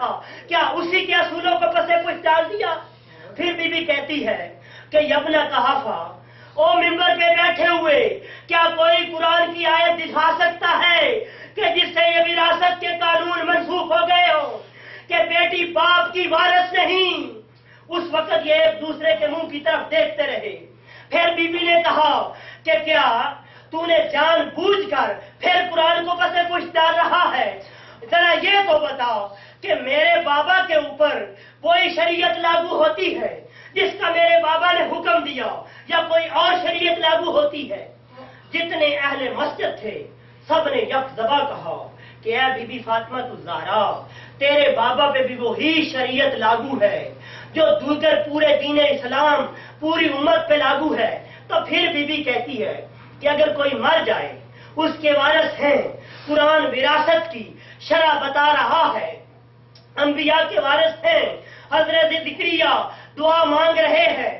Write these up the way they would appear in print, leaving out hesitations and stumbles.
رکھا, کیا اسی کے اصولوں کو پسے پش ڈال دیا؟ پھر بی بی کہتی ہے کہ یبنا کہافا, او ممبر پہ بیٹھے ہوئے, کیا کوئی قرآن کی آیت دکھا سکتا ہے کہ جس سے یہ وراثت کے قانون منسوخ ہو گئے ہو کہ بیٹی باپ کی وارث نہیں؟ اس وقت یہ ایک دوسرے کے منہ کی طرف دیکھتے رہے. پھر بی بی نے کہا کہ کیا تو نے جان بوجھ کر پھر قرآن کو پسے پش ڈال رہا ہے؟ ذرا یہ تو بتاؤ کہ میرے بابا کے اوپر کوئی شریعت لاگو ہوتی ہے جس کا میرے بابا نے حکم دیا, یا کوئی اور شریعت لاگو ہوتی ہے؟ جتنے اہل مسجد تھے سب نے یک زبا کہا کہ اے بی بی فاطمہ الزہرا, تیرے بابا پہ بھی وہی شریعت لاگو ہے جو دیگر پورے دین اسلام پوری امت پہ لاگو ہے. تو پھر بی بی کہتی ہے کہ اگر کوئی مر جائے, اس کے وارث ہیں, قرآن وراثت کی شرح بتا رہا ہے, انبیاء کے وارث ہیں, حضرت ذکریہ دعا مانگ رہے ہیں,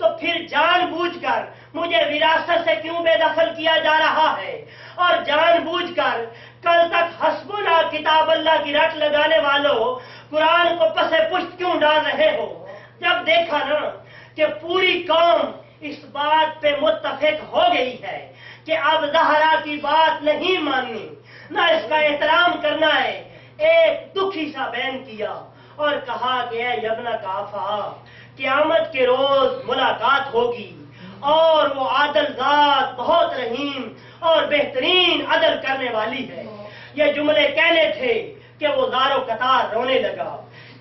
تو پھر جان بوجھ کر مجھے وراثت سے کیوں بے دخل کیا جا رہا ہے؟ اور جان بوجھ کر کل تک حسبنا کتاب اللہ کی رٹ لگانے والوں قرآن کو پسے پشت کیوں ڈال رہے ہو؟ جب دیکھا نا کہ پوری قوم اس بات پہ متفق ہو گئی ہے کہ اب زہرا کی بات نہیں ماننی, نہ اس کا احترام کرنا ہے, ایک دکھی سا بیان کیا اور کہا کہ اے یبنا کافا, قیامت کے روز ملاقات ہوگی اور وہ عادل ذات بہت رحیم اور بہترین عدل کرنے والی ہے. یہ جملے کہنے تھے کہ وہ زار و قطار رونے لگا.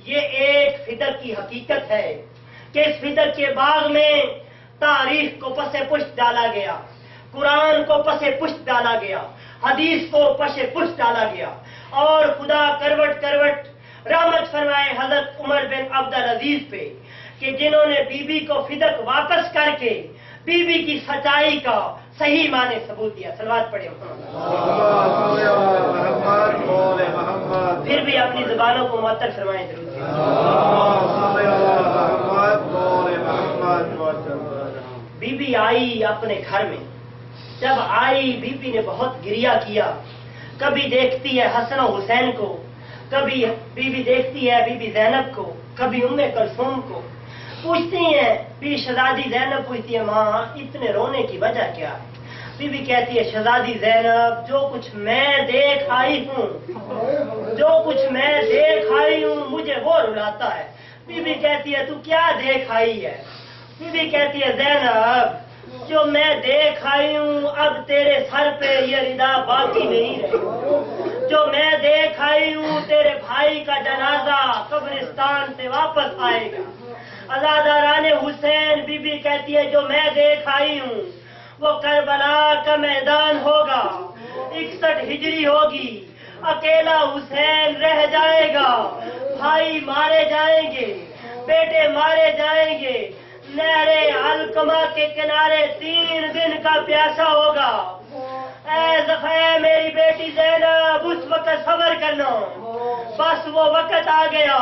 یہ ایک فطر کی حقیقت ہے کہ اس فطر کے باغ میں تاریخ کو پسے پشت ڈالا گیا, قرآن کو پسے پشت ڈالا گیا, حدیث کو پسے پشت ڈالا گیا, اور خدا کروٹ کروٹ رحمت فرمائے حضرت عمر بن عبدالعزیز پہ کہ جنہوں نے بی بی کو فدق واپس کر کے بی بی کی سچائی کا صحیح معنی ثبوت دیا. صلوات پڑھیں. پھر بھی اپنی زبانوں کو معطر فرمائیں ضرور. بی بی آئی اپنے گھر میں. جب آئی بی بی نے بہت گریا کیا. کبھی دیکھتی ہے حسن و حسین کو, کبھی بی بی دیکھتی ہے بی بی زینب کو, کبھی ام کلثوم کو. پوچھتی ہیں بی شہزادی زینب پوچھتی ہے ماں اتنے رونے کی وجہ کیا ہے؟ بی بی کہتی ہے شہزادی زینب جو کچھ میں دیکھ آئی ہوں, جو کچھ میں دیکھ آئی ہوں مجھے وہ رلاتا ہے. بی بی کہتی ہے تو کیا دیکھ آئی ہے؟ بی بی کہتی ہے زینب جو میں دیکھ آئی ہوں اب تیرے سر پہ یہ ردا باقی نہیں رہی. جو میں دیکھ آئی ہوں تیرے بھائی کا جنازہ قبرستان سے واپس آئے گا. آزادہ ران حسین بی بی کہتی ہے جو میں دیکھ آئی ہوں وہ کربلا کا میدان ہوگا, 61 ہجری ہوگی, اکیلا حسین رہ جائے گا, بھائی مارے جائیں گے, بیٹے مارے جائیں گے, نہر علقمہ کے کنارے 3 دن کا پیاسا ہوگا. اے زفے میری بیٹی زینب اس وقت صبر کرنا, بس وہ وقت آ گیا.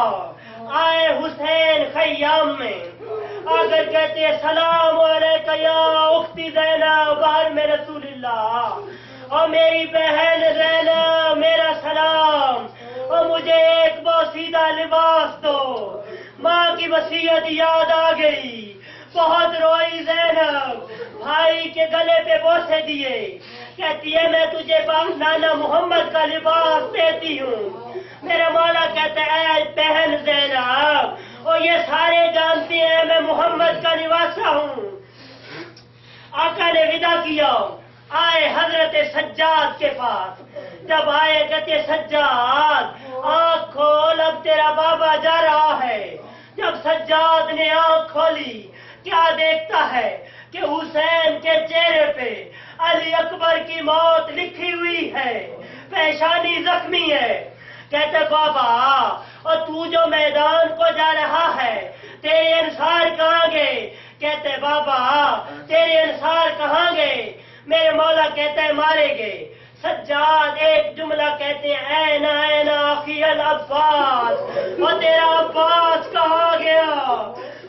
آئے حسین خیام میں آ کر کہتے ہیں سلام علیکہ یا اختی زینب بہر میں رسول اللہ, اور میری بہن زینب میرا سلام, اور مجھے ایک بوسیدہ لباس دو. ماں کی وصیت یاد آ گئی, بہت روئی زینب, بھائی کے گلے پہ بوسے دیے, کہتی ہے میں تجھے نانا محمد کا لباس دیتی ہوں. میرا مولا کہتا ہے اے بہن زینب اور یہ سارے جانتے ہیں میں محمد کا نواسا ہوں. آقا نے ودا کیا, آئے حضرت سجاد کے پاس. جب آئے کہتے سجاد آنکھ کھول اب تیرا بابا جا رہا ہے. جب سجاد نے آنکھ کھولی کیا دیکھتا ہے کہ حسین کے چہرے پہ علی اکبر کی موت لکھی ہوئی ہے, پیشانی زخمی ہے. کہتے بابا اور تو جو میدان کو جا رہا ہے تیرے انصار کہاں گئے؟ کہتے بابا تیرے انصار کہاں گئے؟ میرے مولا کہتے ہیں مارے گئے. سجاد ایک جملہ کہتے ہیں اینا اینا اخی العباس, اور تیرا عباس کہاں گیا؟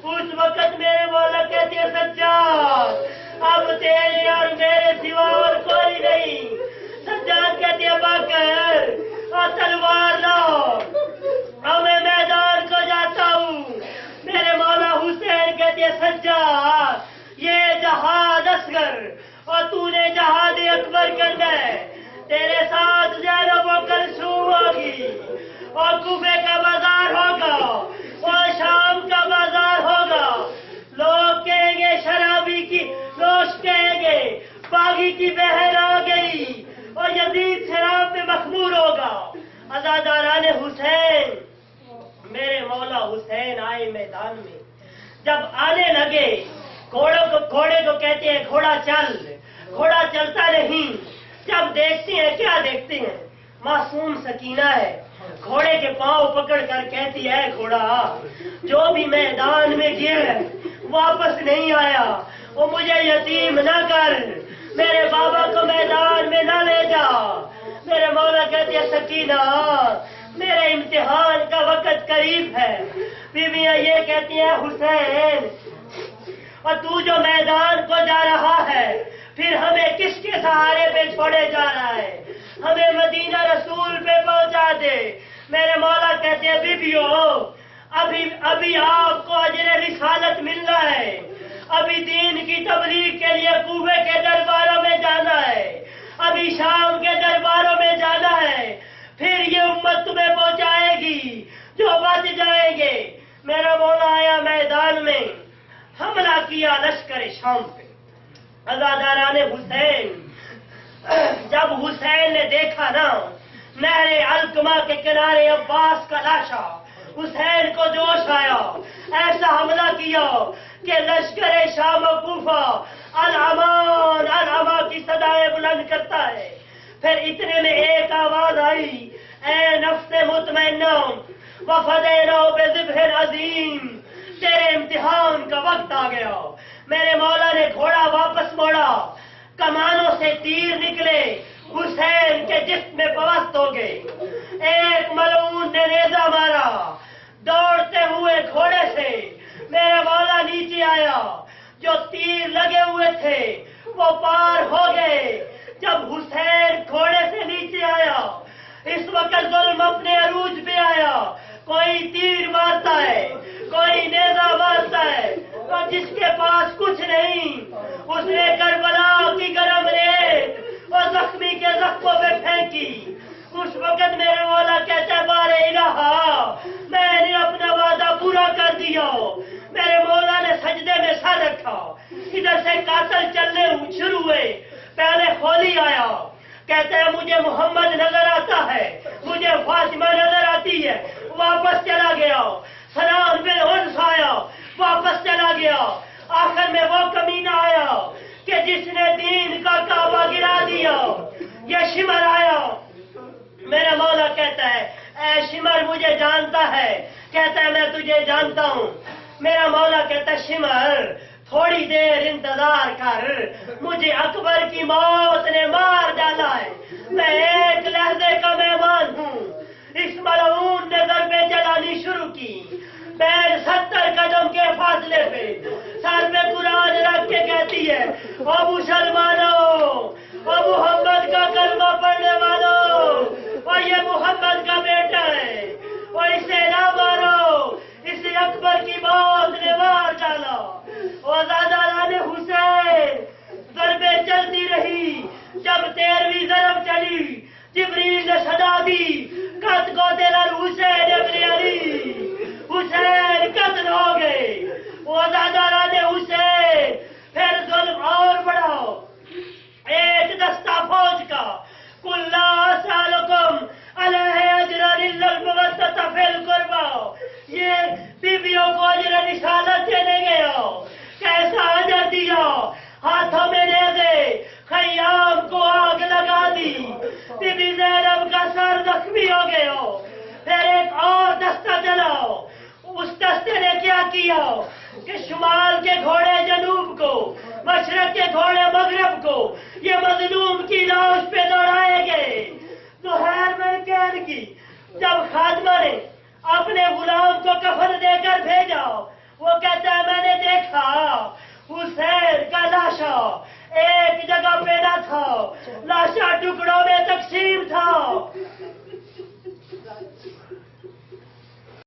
اس وقت میرے مولا کہتے ہیں سجاد اب تیرے اور میرے سوا اور کوئی نہیں. سجاد کہتے ہیں بکر اور تلوار لاؤ, ہمیں اور کوفے کا بازار ہوگا اور شام کا بازار ہوگا. لوگ کہیں گے شرابی کی نوش کہیں گے باغی کی بہر آ گئی اور یزید شراب میں مخمور ہوگا. عزاداران حسین میرے مولا حسین آئے میدان میں. جب آنے لگے گھوڑے کو کہتے ہیں گھوڑا چل، گھوڑا چلتا نہیں. جب دیکھتے ہیں کیا دیکھتے ہیں؟ معصوم سکینہ ہے. گھوڑے کے پاؤں پکڑ کر کہتی ہے گھوڑا جو بھی میدان میں گیا واپس نہیں آیا وہ مجھے یتیم نہ کر، میرے بابا کو میدان میں نہ لے جا. میرے مولا کہتے ہیں سکینہ میرے امتحان کا وقت قریب ہے. بیویاں یہ کہتی ہیں حسین اور تو جو میدان کو جا رہا ہے پھر ہمیں کس کے سہارے پہ چھوڑے جا رہا ہے؟ ہمیں مدینہ رسول پہ پہنچا دے. میرے مولا کہتے ہیں بیویوں ابھی آپ کو اجر رسالت ملنا ہے. ابھی دین کی تبلیغ کے لیے کوفے کے درباروں میں جانا ہے، ابھی شام کے درباروں میں جانا ہے، پھر یہ امت تمہیں پہنچائے گی جو بچ جائیں گے. میرا مولا آیا میدان میں، حملہ کیا لشکر شام پہ. عزاداران حسین جب حسین نے دیکھا نا نہر علقمہ کے کنارے عباس کا لاشا، حسین کو جوش آیا، ایسا حملہ کیا کہ لشکر شام و کوفہ الامان الامان کی صدائیں بلند کرتا ہے. پھر اتنے میں ایک آواز آئی اے نفس مطمئنہ وفدینہ بذبح عظیم، تیرے امتحان کا وقت آ گیا. میرے مولا نے گھوڑا واپس موڑا، کمانوں سے تیر نکلے، حسین کے جسم میں پوست ہو گئے. ایک ملعون نے نیزہ مارا، دوڑتے ہوئے گھوڑے سے میرے مولا نیچے آیا. جو تیر لگے ہوئے تھے وہ پار ہو گئے. جب حسین گھوڑے سے نیچے آیا اس وقت ظلم اپنے عروج پہ آیا. کوئی تیر مارتا ہے، کوئی نیزہ مارتا ہے، اور جس کے پاس کچھ نہیں اس نے کربلا کی گرم ریت اور زخمی کے زخموں پہ پھینکی. اس وقت میرے مولا کہتا ہے بارے الہا میں نے اپنا وعدہ پورا کر دیا. میرے مولا نے سجدے میں سر رکھا، ادھر سے قاتل چلنے شروع ہوئے. پہلے خولی آیا، کہتا ہے مجھے محمد نظر آتا ہے، مجھے فاطمہ نظر آتی ہے، واپس چلا گیا. سلام بن انس آیا، واپس چلا گیا. آخر میں وہ کمینہ آیا کہ جس نے دین کا کعبہ گرا دیا. یہ شمر آیا. میرا مولا کہتا ہے اے شمر مجھے جانتا ہے. کہتا ہے میں تجھے جانتا ہوں. میرا مولا کہتا ہے شمر تھوڑی دیر انتظار کر، مجھے اکبر کی موت نے مار ڈالا ہے، میں ایک لحظے کا مہمان ہوں. اس ملعون نے ضربیں چلانی شروع کی. پیر 70 قدم کے فاصلے پہ سر پہ قرآن رکھ کے کہتی ہے او مسلمانوں، او محمد کا کلمہ پڑھنے والوں، اور یہ محمد کا بیٹا ہے، اور اسے نہ مارو، اسے اکبر کی موت نے مار ڈالا. اور عزاداران حسین ضربیں چلتی رہی. جب 13ویں ضرب چلی جبریل نے صدا دی قد قتل الحسین ابن علی، حسین قتل ہو گئے. وہ عزاداران حسین پھر ظلم اور بڑھاؤ. ایک دستہ فوج کا قل لا اسألکم علیہ اجرا الا المودۃ فی القربى، یہ بیویوں کو اجر رسالت دینے گیا. کیسا اجر دیا؟ ہاتھوں میں نیزے، خیام کو آگ لگا دی، بی بی زینب کا سر زخمی ہو گیا. پھر ایک اور دستہ چلاؤ. اس دستے نے کیا کیا کہ شمال کے گھوڑے جنوب کو، مشرق کے گھوڑے مغرب کو، یہ مظلوم کی لاش پہ دوڑائے گئے. زہیر بن قید کی جب خادمہ نے اپنے غلام کو کفن دے کر بھیجا، وہ کہتا ہے میں نے دیکھا حسین کا لاشا ایک جگہ پہ نہ تھا، لاشا ٹکڑوں میں تقسیم تھا.